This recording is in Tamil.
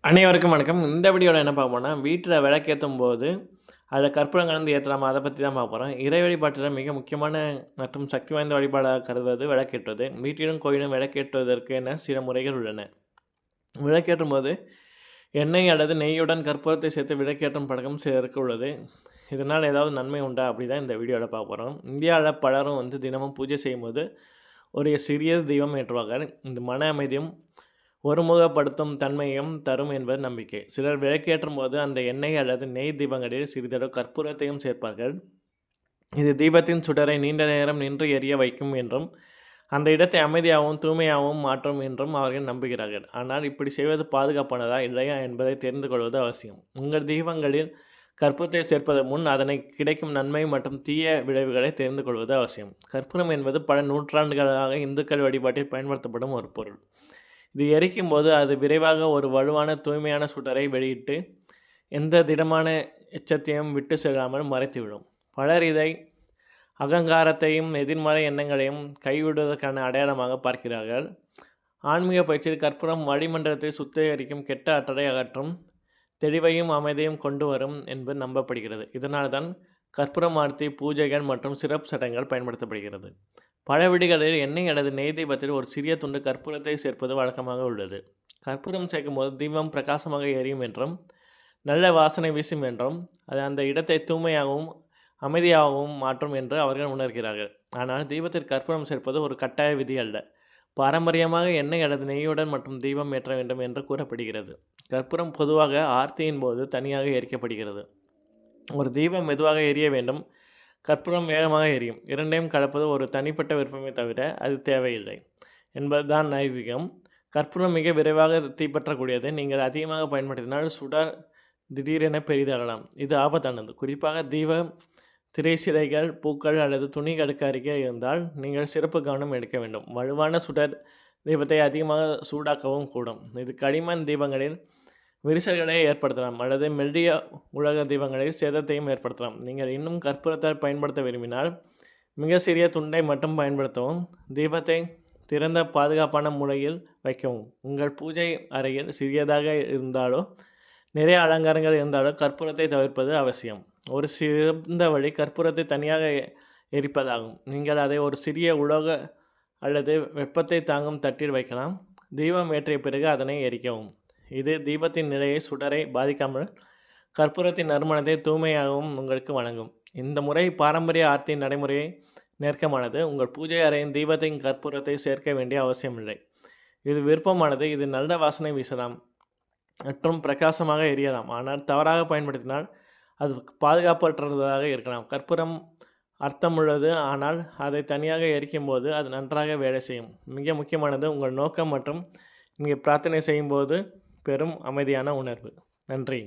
அனைவருக்கும் வணக்கம். இந்த வீடியோவில் என்ன பார்க்க போறோம்னா, வீட்டில் விளக்கேற்றும்போது அதில் கற்பூரம் கலந்து ஏற்றலாமா அதை பற்றி தான் பார்க்க போகிறோம். இறை வழிபாட்டில் மிக முக்கியமான மற்றும் சக்தி வாய்ந்த வழிபாடாக கருதுவது விளக்கேற்றுவது. வீட்டிலும் கோயிலும் விளக்கேற்றுவதற்கு என சில முறைகள் உள்ளன. விளக்கேற்றும் போது எண்ணெய் அல்லது நெய்யுடன் கற்பூரத்தை சேர்த்து விளக்கேற்றும் பழக்கம் சிலருக்கு உள்ளது. இதனால் ஏதாவது நன்மை உண்டா அப்படி தான் இந்த வீடியோவில் பார்க்க போகிறோம். இந்தியாவில் பலரும் தினமும் பூஜை செய்யும்போது ஒரு சிறிய தெய்வம் ஏற்றுவார்கள். இந்த மன அமைதியும் ஒருமுகப்படுத்தும் தன்மையும் தரும் என்பது நம்பிக்கை. சிலர் விளக்கேற்றும் போது அந்த எண்ணெய் அல்லது நெய் தீபங்களில் சிறிதளவு கற்பூரத்தையும் சேர்ப்பார்கள். இது தீபத்தின் சுடரை நீண்ட நேரம் நின்று எரிய வைக்கும் என்றும் அந்த இடத்தை அமைதியாகவும் தூய்மையாகவும் மாற்றும் என்றும் அவர்கள் நம்புகிறார்கள். ஆனால் இப்படி செய்வது பாதுகாப்பானதா இல்லையா என்பதை தெரிந்து கொள்வது அவசியம். உங்கள் தீபங்களில் கற்பூரத்தை சேர்ப்பதற்கு முன் அதனை கிடைக்கும் நன்மை மற்றும் தீய விளைவுகளை தெரிந்து கொள்வது அவசியம். கற்பூரம் என்பது பல நூற்றாண்டுகளாக இந்துக்கள் வழிபாட்டில் பயன்படுத்தப்படும் ஒரு பொருள். இது எரிக்கும் போது அது விரைவாக ஒரு வலுவான தூய்மையான சுடரை வெளியிட்டு எந்த திடமான எச்சத்தையும் விட்டு செல்லாமல் மறைத்துவிடும். பலர் இதை அகங்காரத்தையும் எதிர்மறை எண்ணங்களையும் கைவிடுவதற்கான அடையாளமாக பார்க்கிறார்கள். ஆன்மீக பயிற்சியில் கற்பூரம் வளிமண்டலத்தை சுத்திகரிக்கும், கெட்ட ஆற்றலை அகற்றும், தெளிவையும் அமைதியும் கொண்டு வரும் என்பது நம்பப்படுகிறது. இதனால்தான் கற்பூரம் ஆர்த்தி, பூஜைகள் மற்றும் சிறப்பு சடங்குகள் பயன்படுத்தப்படுகிறது. பல வீடுகளில் எண்ணெய் அல்லது நெய் தீபத்தில் ஒரு சிறிய துண்டு கற்பூரத்தை சேர்ப்பது வழக்கமாக உள்ளது. கற்பூரம் சேர்க்கும்போது தீபம் பிரகாசமாக எரியும் என்றும் நல்ல வாசனை வீசும் என்றும் அது அந்த இடத்தை தூய்மையாகவும் அமைதியாகவும் மாற்றும் என்று அவர்கள் உணர்கிறார்கள். ஆனால் தீபத்தில் கற்பூரம் சேர்ப்பது ஒரு கட்டாய விதி அல்ல. பாரம்பரியமாக எண்ணெய் அல்லது நெய்யுடன் மற்றும் தீபம் ஏற்ற வேண்டும் என்று கூறப்படுகிறது. கற்பூரம் பொதுவாக ஆர்த்தியின் போது தனியாக எரிக்கப்படுகிறது. ஒரு தீபம் மெதுவாக எரிய வேண்டும், கற்பூரம் வேகமாக எரியும். இரண்டையும் கலப்பது ஒரு தனிப்பட்ட விருப்பமே தவிர அது தேவையில்லை என்பதுதான் ஐதீகம். கற்பூரம் மிக விரைவாக தீப்பற்றக்கூடியது. நீங்கள் அதிகமாக பயன்படுத்தினால் சுடர் திடீரென பெரிதாகலாம். இது ஆபத்தானது. குறிப்பாக தீபம், திரை சிலைகள், பூக்கள் அல்லது துணிகளுக்கு அருகே இருந்தால் நீங்கள் சிறப்பு கவனம் எடுக்க வேண்டும். வலுவான சுடர் தீபத்தை அதிகமாக சூடாக்கவும் கூடும். இது களிமண் தீபங்களில் விரிசல்களை ஏற்படுத்தலாம் அல்லது மெல்லிய உலக தீபங்களில் சேதத்தையும் ஏற்படுத்தலாம். நீங்கள் இன்னும் கற்பூரத்தை பயன்படுத்த விரும்பினால் மிக சிறிய துண்டை மட்டும் பயன்படுத்தவும். தீபத்தை திறந்த பாதுகாப்பான முறையில் வைக்கவும். உங்கள் பூஜை அறையில் சிறியதாக இருந்தாலோ நிறைய அலங்காரங்கள் இருந்தாலோ கற்பூரத்தை தவிர்ப்பது அவசியம். ஒரு சிறந்த வழி கற்பூரத்தை தனியாக எரிப்பதாகும். நீங்கள் அதை ஒரு சிறிய உலோக அல்லது வெப்பத்தை தாங்கும் தட்டில் வைக்கலாம். தீபம் ஏற்றிய பிறகு அதனை எரிக்கவும். இது தீபத்தின் நிலையை சுடரை பாதிக்காமல் கற்பூரத்தின் நறுமணத்தை தூய்மையாகவும் உங்களுக்கு வழங்கும். இந்த முறை பாரம்பரிய ஆர்த்தி நடைமுறையை நெருக்கமானது. உங்கள் பூஜை அறையின் தீபத்தின் கற்பூரத்தை சேர்க்க வேண்டிய அவசியமில்லை. இது விருப்பமானது. இது நல்ல வாசனை வீசலாம் மற்றும் பிரகாசமாக எரியலாம். ஆனால் தவறாக பயன்படுத்தினால் அது பாதுகாப்பற்றதாக இருக்கலாம். கற்பூரம் அர்த்தமுள்ளது, ஆனால் அதை தனியாக எரிக்கும் போது அது நன்றாக வேலை செய்யும். மிக முக்கியமானது உங்கள் நோக்கம் மற்றும் நீங்கள் பிரார்த்தனை செய்யும்போது பெரும் அமைதியான உணர்வு. நன்றி.